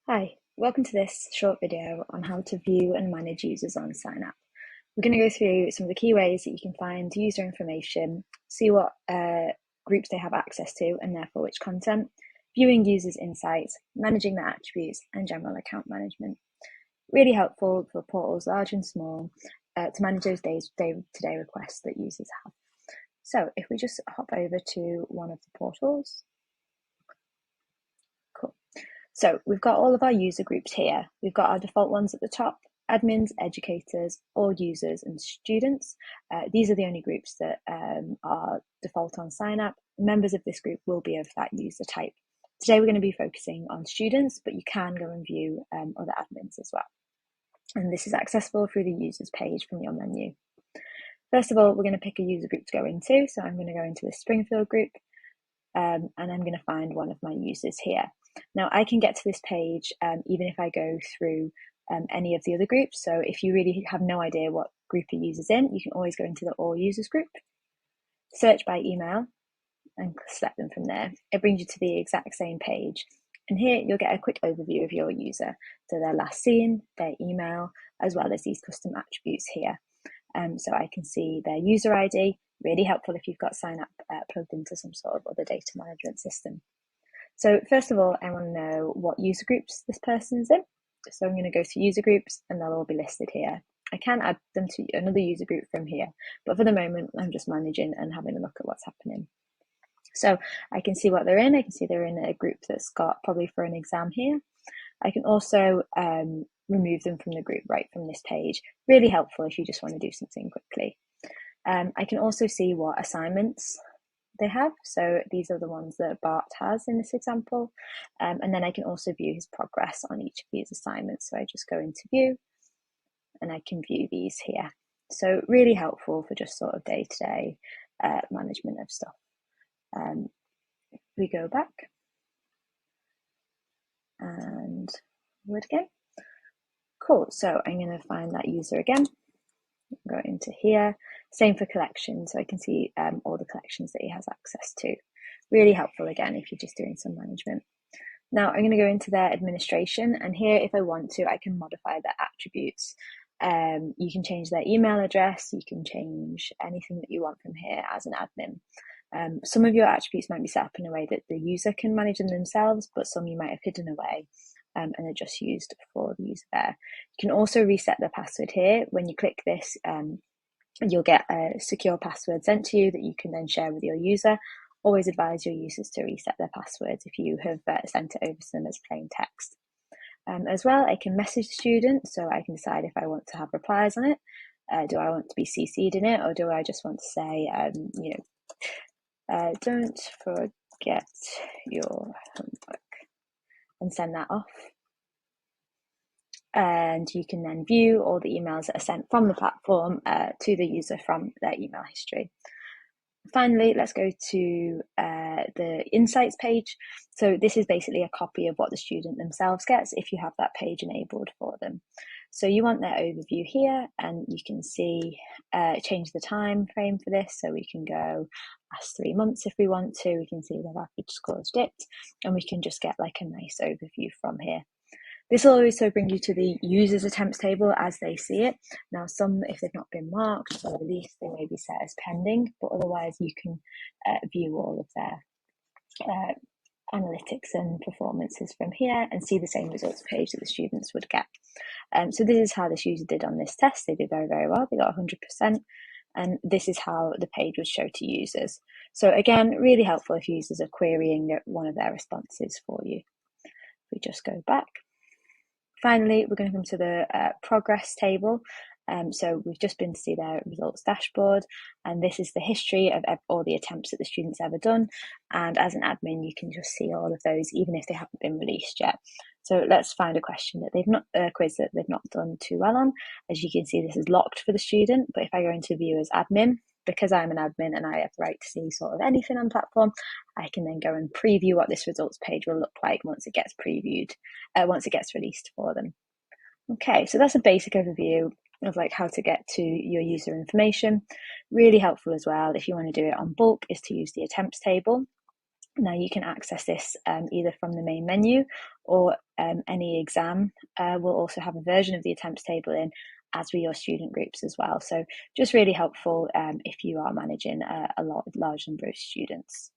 Hi, welcome to this short video on how to view and manage users on Synap. We're going to go through some of the key ways that you can find user information, see what groups they have access to and therefore which content, viewing users' insights, managing their attributes and general account management. Really helpful for portals large and small to manage those day-to-day requests that users have. So if we just hop over to one of the portals. Cool. So we've got all of our user groups here. We've got our default ones at the top: admins, educators, all users and students. These are the only groups that are default on Synap. Members of this group will be of that user type. Today we're going to be focusing on students, but you can go and view other admins as well. And this is accessible through the users page from your menu. First of all, we're going to pick a user group to go into. So I'm going to go into the Springfield group and I'm going to find one of my users here. Now I can get to this page even if I go through any of the other groups. So if you really have no idea what group a user's in, you can always go into the all users group, search by email and select them from there. It brings you to the exact same page. And here you'll get a quick overview of your user. So their last seen, their email, as well as these custom attributes here. So I can see their user ID, really helpful if you've got Synap plugged into some sort of other data management system. So first of all, I want to know what user groups this person's in. So I'm going to go to user groups and they'll all be listed here. I can add them to another user group from here, but for the moment, I'm just managing and having a look at what's happening. So I can see what they're in. I can see they're in a group that's got probably for an exam here. I can also remove them from the group right from this page. Really helpful if you just want to do something quickly. I can also see what assignments they have. So these are the ones that Bart has in this example. And then I can also view his progress on each of these assignments. So I just go into view and I can view these here. So really helpful for just sort of day-to-day management of stuff. We go back and forward again. Cool, so I'm going to find that user again. Go into here, same for collections, so I can see all the collections that he has access to. Really helpful again if you're just doing some management. Now I'm going to go into their administration, and here if I want to I can modify their attributes. You can change their email address, you can change anything that you want from here as an admin. Some of your attributes might be set up in a way that the user can manage them themselves, but some you might have hidden away and are just used for the user there. You can also reset the password here. When you click this, you'll get a secure password sent to you that you can then share with your user. Always advise your users to reset their passwords if you have sent it over to them as plain text. As well, I can message students, so I can decide if I want to have replies on it. Do I want to be CC'd in it, or do I just want to say, don't forget your homework, and send that off. And you can then view all the emails that are sent from the platform to the user from their email history. Finally, let's go to the insights page. So this is basically a copy of what the student themselves gets if you have that page enabled for them. So you want their overview here, and you can see change the time frame for this. So we can go past 3 months if we want to. We can see their average scores dipped, and we can just get like a nice overview from here. This will also bring you to the users attempts table as they see it. Now some, if they've not been marked or released, they may be set as pending, but otherwise you can view all of their analytics and performances from here and see the same results page that the students would get. So this is how this user did on this test. They did very, very well. They got 100%. And this is how the page would show to users. So again, really helpful if users are querying one of their responses for you. We just go back. Finally, we're going to come to the progress table. So we've just been to see their results dashboard, and this is the history of all the attempts that the student's ever done. And as an admin, you can just see all of those, even if they haven't been released yet. So let's find a question that they've not, quiz that they've not done too well on. As you can see, this is locked for the student, but if I go into view as admin, because I'm an admin and I have the right to see sort of anything on platform, I can then go and preview what this results page will look like once it gets previewed, once it gets released for them. Okay, so that's a basic overview of like how to get to your user information. Really helpful as well if you want to do it on bulk is to use the attempts table. Now you can access this either from the main menu, or any exam will also have a version of the attempts table in, as with your student groups as well. So just really helpful if you are managing a large number of students.